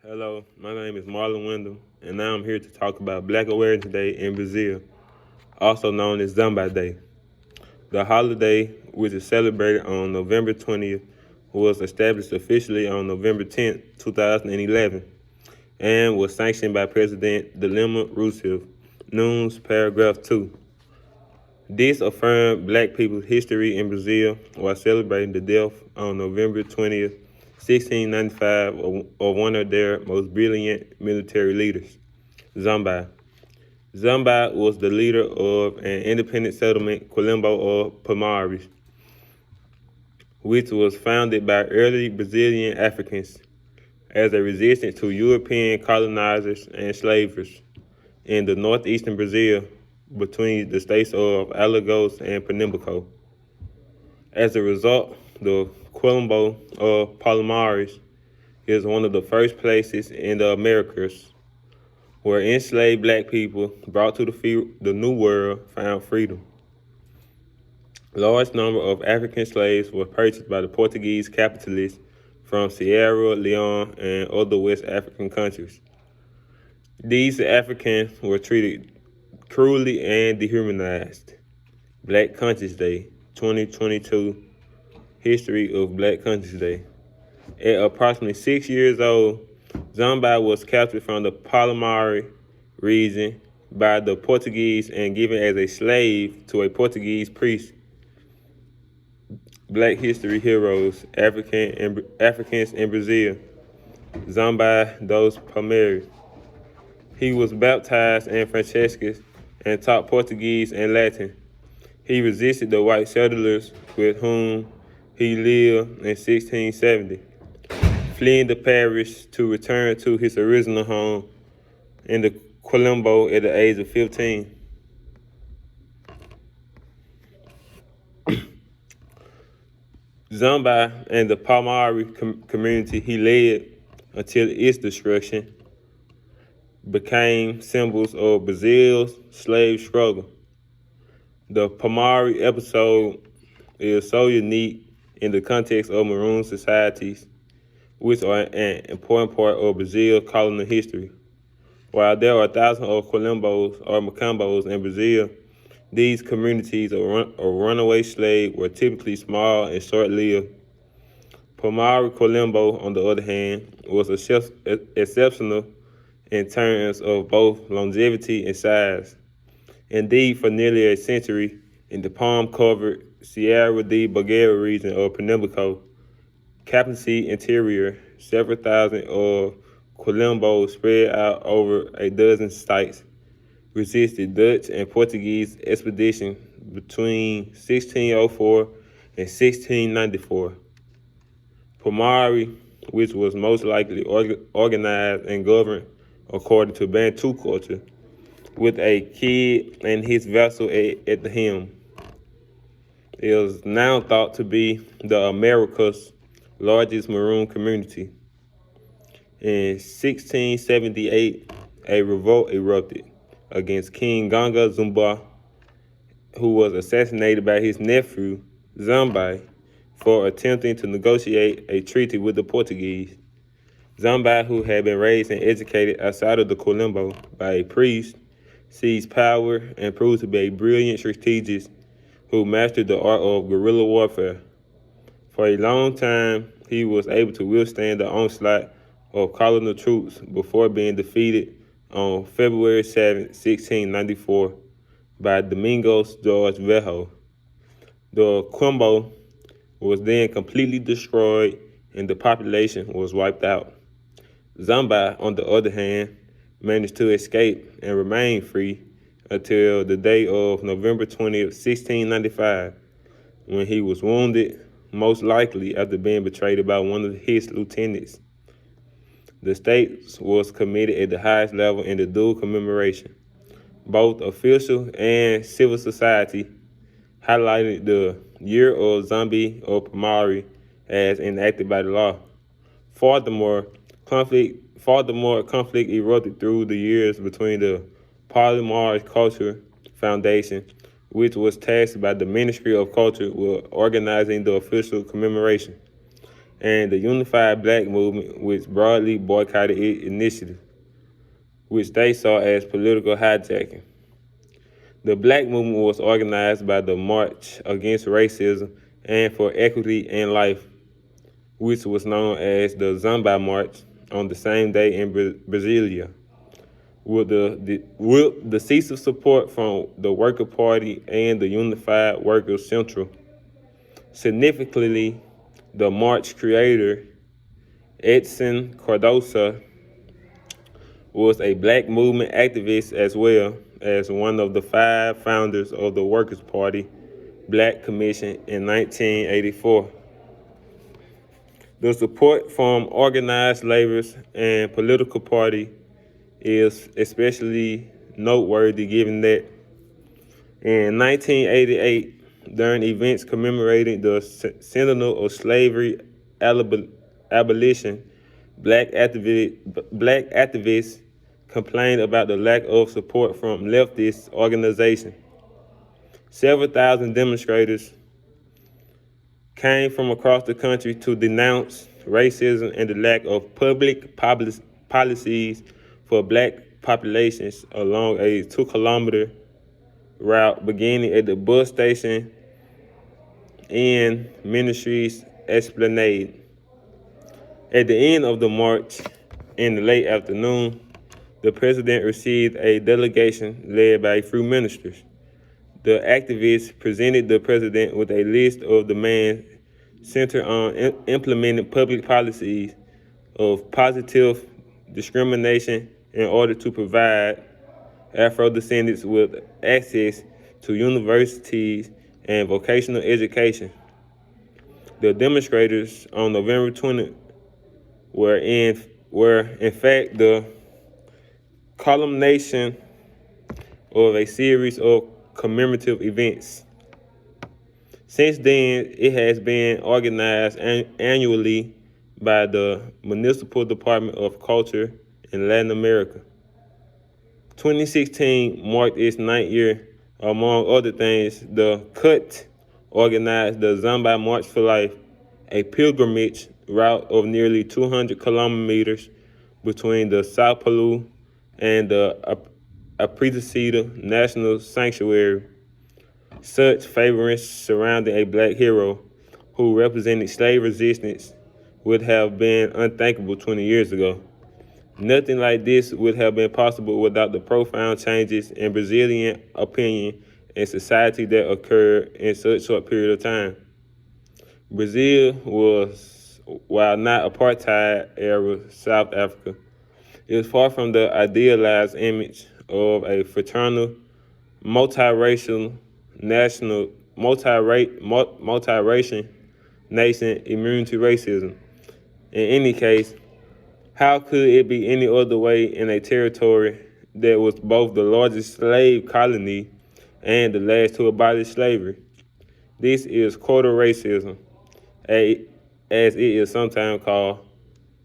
Hello, my name is Marlon Wyndham, and now I'm here to talk about Black Awareness Day in Brazil, also known as Zamba Day. The holiday, which is celebrated on November 20th, was established officially on November 10th, 2011, and was sanctioned by President Dilma Rousseff, Nunes Paragraph 2. This affirmed Black people's history in Brazil while celebrating the death on November 20th, 1695, of one of their most brilliant military leaders, Zambai. Zambai was the leader of an independent settlement, Colombo of Palmares, which was founded by early Brazilian Africans as a resistance to European colonizers and slavers in the northeastern Brazil between the states of Alagoas and Pernambuco. As a result, the Colombo of Palmares is one of the first places in the Americas where enslaved Black people brought to the New World found freedom. A large number of African slaves were purchased by the Portuguese capitalists from Sierra Leone and other West African countries. These Africans were treated cruelly and dehumanized. Black Conscious Day, 2022, History of Black Conscious Day. At approximately 6 years old, Zambai was captured from the Palmares region by the Portuguese and given as a slave to a Portuguese priest. Black history heroes, Africans in Brazil, Zambai dos Palmares. He was baptized in Franciscus and taught Portuguese and Latin. He resisted the white settlers with whom he lived in 1670, fleeing the parish to return to his original home in the Colombo at the age of 15. Zambai and the Palmares community he led until its destruction became symbols of Brazil's slave struggle. The Palmares episode is so unique in the context of maroon societies, which are an important part of Brazil's colonial history. While there are thousands of Colombos or Macombos in Brazil, these communities of runaway slaves were typically small and short-lived. Palmares Colombo, on the other hand, was exceptional in terms of both longevity and size. Indeed, for nearly a century, in the palm-covered Sierra de Bulgaria region of Pernambuco, Captaincy Interior, several thousand of Colombos spread out over a dozen sites resisted Dutch and Portuguese expedition between 1604 and 1694. Palmares, which was most likely organized and governed according to Bantu culture, with a kid and his vessel at the helm, is now thought to be the America's largest maroon community. In 1678, a revolt erupted against King Ganga Zumba, who was assassinated by his nephew, Zambai, for attempting to negotiate a treaty with the Portuguese. Zambai, who had been raised and educated outside of the Colombo by a priest, seized power and proved to be a brilliant strategist who mastered the art of guerrilla warfare. For a long time, he was able to withstand the onslaught of colonial troops before being defeated on February 7, 1694, by Domingos Jorge Velho. The Quimbo was then completely destroyed and the population was wiped out. Zambai, on the other hand, managed to escape and remain free until the day of November 20th, 1695, when he was wounded, most likely after being betrayed by one of his lieutenants. The states was committed at the highest level in the dual commemoration. Both official and civil society highlighted the Year of Zombie or Palmares as enacted by the law. Furthermore, conflict erupted through the years between the Palmares Culture Foundation, which was tasked by the Ministry of Culture with organizing the official commemoration, and the Unified Black Movement, which broadly boycotted its initiative, which they saw as political hijacking. The Black Movement was organized by the March Against Racism and for Equity in Life, which was known as the Zamba March, on the same day in Brasilia. With the cease of support from the Worker Party and the Unified Workers Central. Significantly, the march creator, Edson Cardoso, was a Black movement activist as well as one of the 5 founders of the Workers' Party Black Commission in 1984. The support from organized laborers and political party is especially noteworthy given that in 1988, during events commemorating the centennial of slavery abolition, black activists complained about the lack of support from leftist organizations. Several thousand demonstrators came from across the country to denounce racism and the lack of public policies for black populations along a 2-kilometer route beginning at the bus station in Ministries Esplanade. At the end of the march, in the late afternoon, the president received a delegation led by a few ministers. The activists presented the president with a list of demands centered on implementing public policies of positive discrimination in order to provide Afro-descendants with access to universities and vocational education. The demonstrators on November 20 were in fact the culmination of a series of commemorative events. Since then, it has been organized annually by the Municipal Department of Culture in Latin America. 2016 marked its 9th year. Among other things, the CUT organized the Zamba March for Life, a pilgrimage route of nearly 200 kilometers between the Sao Paulo and the Aparecida National Sanctuary. Such favoring surrounding a black hero who represented slave resistance would have been unthinkable 20 years ago. Nothing like this would have been possible without the profound changes in Brazilian opinion and society that occurred in such a short period of time. Brazil was, while not apartheid-era South Africa, it was far from the idealized image of a fraternal, multiracial nation immune to racism. In any case, how could it be any other way in a territory that was both the largest slave colony and the last to abolish slavery? This is quarter racism, as it is sometimes called.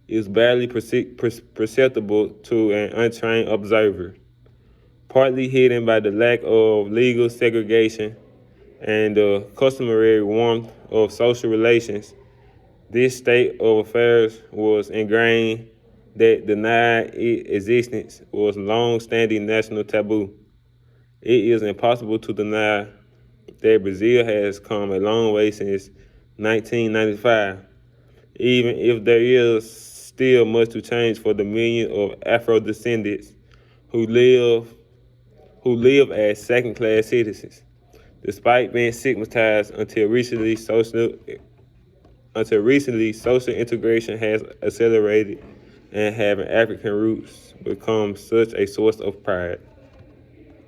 Is barely perceptible to an untrained observer, partly hidden by the lack of legal segregation and the customary warmth of social relations. This state of affairs was ingrained that denied its existence was long-standing national taboo. It is impossible to deny that Brazil has come a long way since 1995, even if there is still much to change for the millions of Afro-descendants who live as second-class citizens, despite being stigmatized until recently. Social integration has accelerated, and having African roots become such a source of pride.